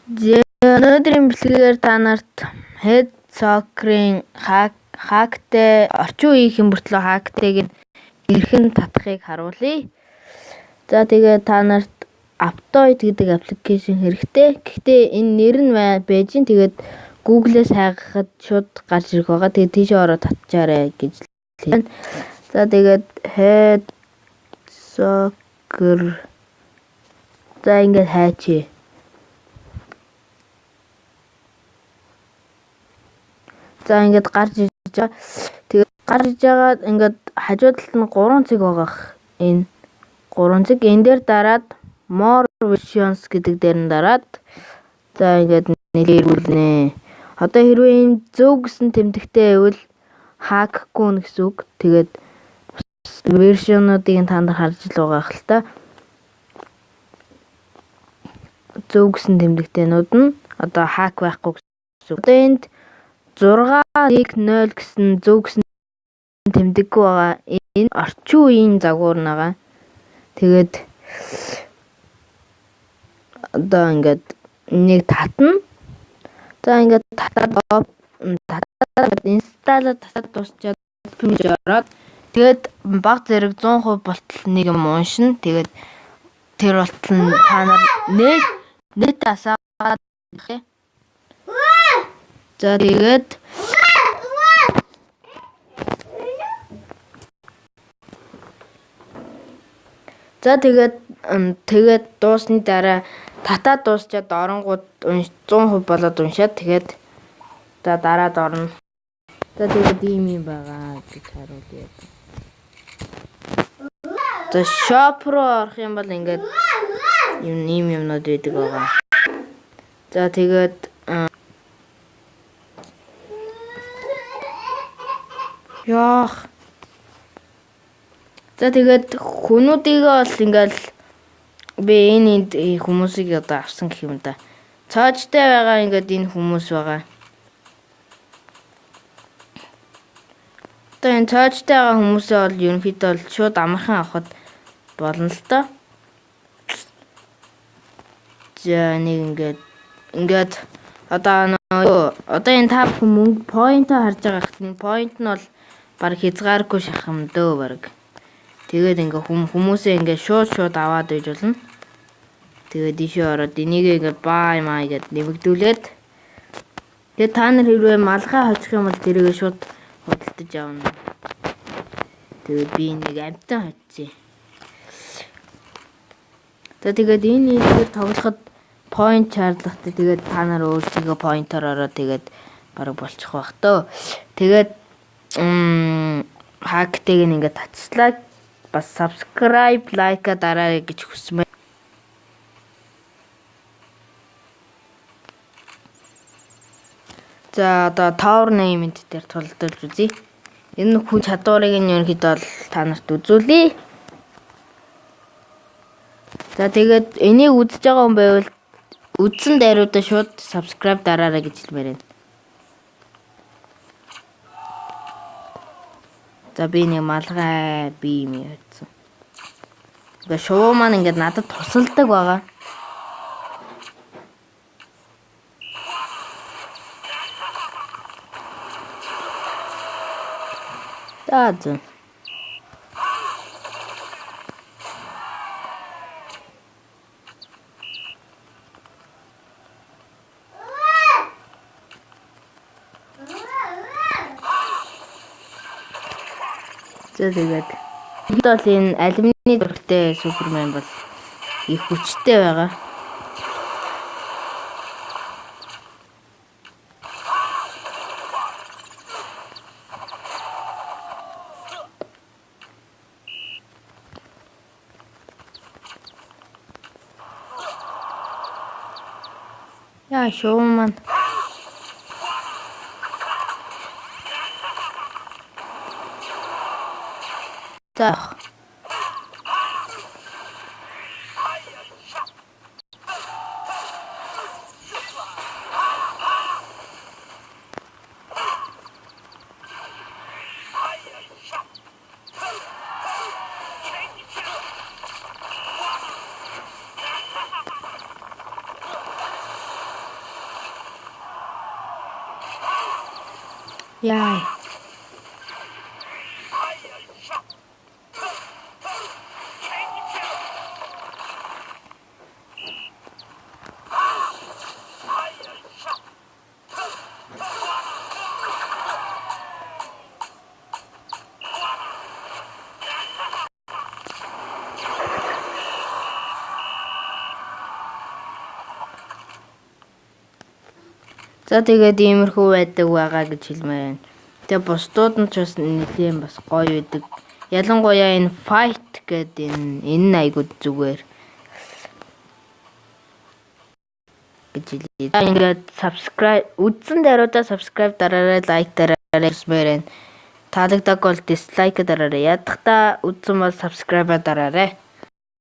Өнөөдрийн бэлгээр та нарт Hedgehog-ийн хактай орчин үеийн мөртлөө хактайг хэрхэн татахыг харуулъя. За тэгээд та нарт Aptoide гэдэг аппликейшн хэрэгтэй. Гэхдээ энэ нэр нь байж гин тэгээд Google-ээс хайгахад шууд гарч ирэх байгаа. Тэгээд тийшээ ороод татчаарай гэж хэлсэн. За тэгээд Hedgehog за ингээд хайчээ. За ингээд гарч ирж байгаа. Тэгээд гарч ирж байгаа ингээд хажуу талд нь 3 цэг байгаа. Энэ 3 цэг энэ дээр дараад More Versions гэдэг дээр нь дараад за ингээд нэлээрүүлнэ. Одоо хэрвээ энэ зөв гэсэн тэмдэгтэй байвал хакгүй нэ гэсэн үг. Тэгээд вершнуудыг та нар харж л байгаа хэл та. Зөв гэсэн тэмдэгтэйнүүд нь одоо хак байхгүй гэсэн үг. Одоо энд 610 гэсэн зөв гэсэн тэмдэггүй байгаа. Энэ орчин үеийн загвар байгаа. Тэгээд одоо ингээд нэг татна. За ингээд татаад инсталлаад татаад дуусчаад пимж ороод тэгээд баг зэрэг 100% болтол нэг юм уншина. Тэгээд тэр болтол нь та нар нэт асаагаад хэлээ. За тэгээд тэгээд дуусны дараа татаад дуусчаад оронгууд 100% болоод уншаад тэгээд за дараад орно. За тэгээд ийм байгаа гэж харуулъя. За shop руу орох юм бол ингээд ийм юмнууд байдаг байгаа. За тэгээд за тэгээд хүмүүдийг бол ингээл би энд хүмүүсийг одоо авсан гэх юм да. Цааштай байгаа ингээд энэ хүмүүс байгаа. Одоо энэ цааштай байгаа хүмүүсээ бол ерөнхийдөө бол шууд амархан авахд болно л доо. За нэг ингээд одоо энэ та мөнгө point харж байгаа хэрэг энэ point нь бол баг хязгааргүй шахам дөө баг. Тэгээд ингээ хүмүүсээ ингээ шууд аваад иж болно. Тэгээд ийшээ ороод энийг ингээ бай маа гэд нэмэгдүүлээд тэгээд та нар хэрвээ малгай хоцох юм бол тэрийг шууд худалдаж авна. Тэгээд би нэг амтан хоцсон. За тэгээд энэ дээр тоглоход point шаардлагатай. Тэгээд та нар өөрсдөө point-оор ороод тэгээд баг болчих байх тоо. Тэгээд хактайг ингээ татслаа. Бас subscribe, like дараарай гэж хүсмээр. За одоо Tower Name дээр тулдуулж үзье. Энэ хүн чадварыг нь ерөнхийдөө та нарт үзүүлье. За тэгээд энийг үзэж байгаа хүн байвал үзсэн дайруудаа шууд subscribe дараарай гэж хэлмээр байна. За би нэг малгай би юм яатсан. Ингээ шувуу маань ингээд надад тусалдаг байгаа. За тэгээд бол энэ алюминий дүрхтэй Супермен бол их хүчтэй байгаа. Яа шоуман. За. Яа. За тэгээд иймэрхүү байдаг байгаа гэж хэлмээр байна. Тэгээ бусдууд нь ч бас нэлээд бас гоё байдаг. Ялангуяа энэ fight гэдэг энэ айгуу зүгээр гэж хэлээ. За ингээд subscribe үзсэн даруйдаа subscribe дараарай, лайк дараарай гэсмээр байна. Таалагддаг бол дизлайк дараарай. Ядахта үзсэн бол subscribe дараарай.